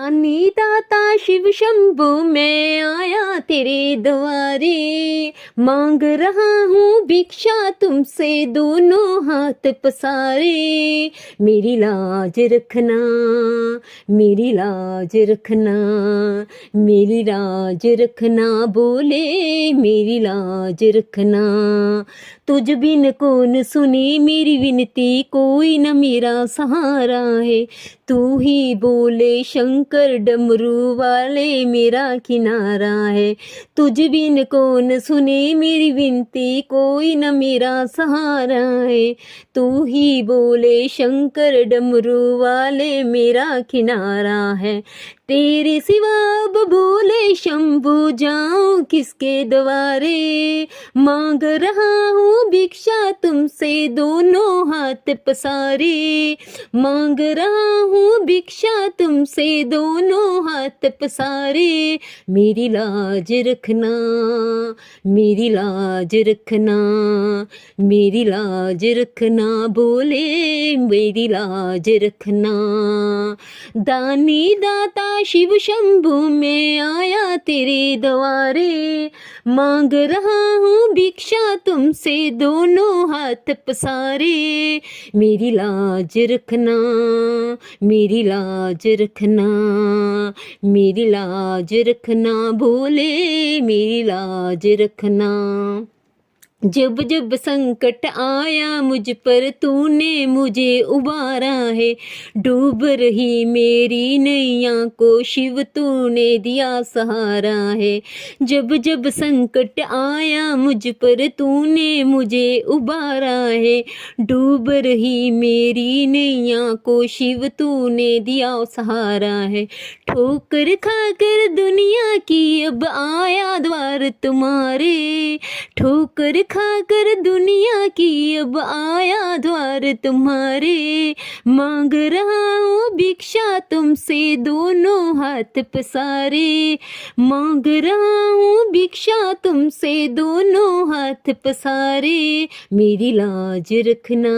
दानी दाता शिव शंभु मैं आया तेरे द्वारे, मांग रहा हूँ भिक्षा तुमसे दोनों हाथ पसारे। मेरी लाज रखना, मेरी लाज रखना, मेरी लाज रखना, बोले मेरी लाज रखना। तुझ बिन कौन सुने मेरी विनती, कोई न मेरा सहारा है। तू ही बोले शंकर डमरू वाले मेरा किनारा है। तुझ बिन कौन सुने मेरी विनती, कोई न मेरा सहारा है। तू ही बोले शंकर डमरू वाले मेरा किनारा है। तेरे सिवा अब बोले शंभु जाऊं किसके द्वारे, मांग रहा हूँ भिक्षा तुमसे दोनों हाथ पसारे। मांग रहा हूँ भिक्षा तुमसे दोनों हाथ पसारे। मेरी लाज रखना, मेरी लाज रखना, मेरी लाज रखना, बोले मेरी लाज रखना। दानी दाता शिव शंभु मैं आया तेरे द्वारे, मांग रहा हूँ भिक्षा तुमसे दोनों हाथ पसारे। मेरी लाज रखना, मेरी लाज रखना, मेरी लाज रखना, बोले मेरी लाज रखना। जब जब संकट आया मुझ पर तूने मुझे उबारा है। डूब रही मेरी नैया को शिव तूने दिया सहारा है। जब जब संकट आया मुझ पर तूने मुझे उबारा है। डूब रही मेरी नैया को शिव तूने दिया सहारा है। ठोकर खाकर दुनिया की अब आया द्वार तुम्हारे, ठोकर खाकर दुनिया की अब आया द्वार तुम्हारे। मांग रहा हूँ भिक्षा तुमसे दोनों हाथ पसारे। मांग रहा हूँ भिक्षा तुमसे दोनों हाथ पसारे। मेरी लाज रखना,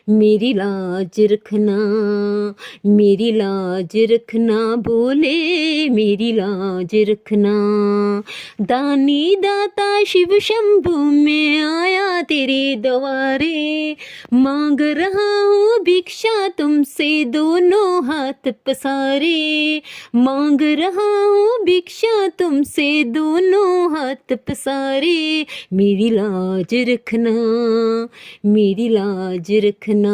मेरी लाज रखना, मेरी लाज रखना, बोले मेरी लाज रखना। दानी दाता शिव शंभु मैं आया तेरे द्वारे, मांग रहा हूँ भिक्षा तुमसे दोनों हाथ पसारे। मांग रहा हूँ भिक्षा तुमसे दोनों हाथ पसारे। मेरी लाज रखना, मेरी लाज रखना,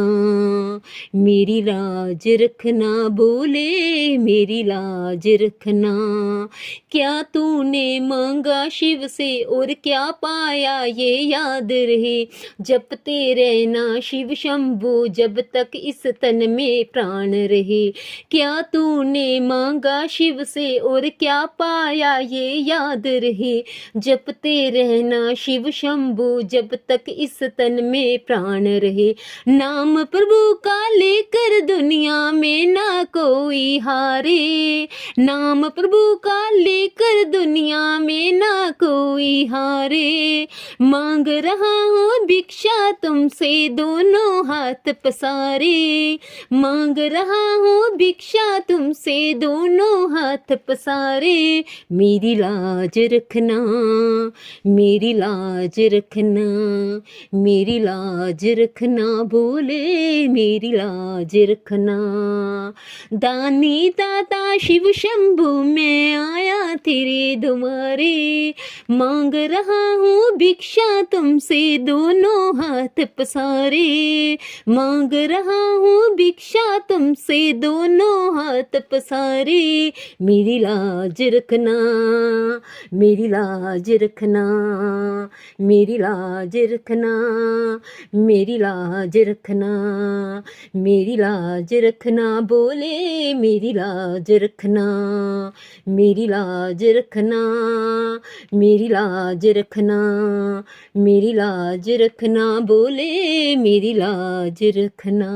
मेरी लाज रखना, बोले मेरी लाज रखना। क्या तूने मांगा शिव से और क्या पाया ये याद रहे। जपते रहना शिव शंभु जब तक इस तन में प्राण रहे। क्या तूने मांगा शिव से और क्या पाया ये याद रहे। जपते रहना शिव शंभु जब तक इस तन में प्राण रहे। नाम प्रभु का लेकर दुनिया में ना कोई हारे। नाम प्रभु का लेकर दुनिया में ना कोई हारे। मांग रहा हूँ भिक्षा तुमसे दोनों हाथ पसारे। मांग रहा हूँ भिक्षा तुमसे दोनों हाथ पसारे। मेरी लाज रखना, मेरी लाज रखना, मेरी लाज रखना, बोले मेरी लाज रखना। दानी दाता शिव शंभु मैं आया तेरे द्वारे, मांग रहा हूँ भिक्षा तुमसे दोनों हाथ पसारे। मांग रहा हूँ भिक्षा तुमसे दोनों हाथ पसारे। मेरी लाज रखना, मेरी लाज रखना, मेरी लाज रखना, मेरी लाज रखना, मेरी लाज रखना, बोले मेरी लाज रखना। मेरी लाज रखना, मेरी लाज रखना, मेरी लाज रखना, बोले मेरी लाज रखना।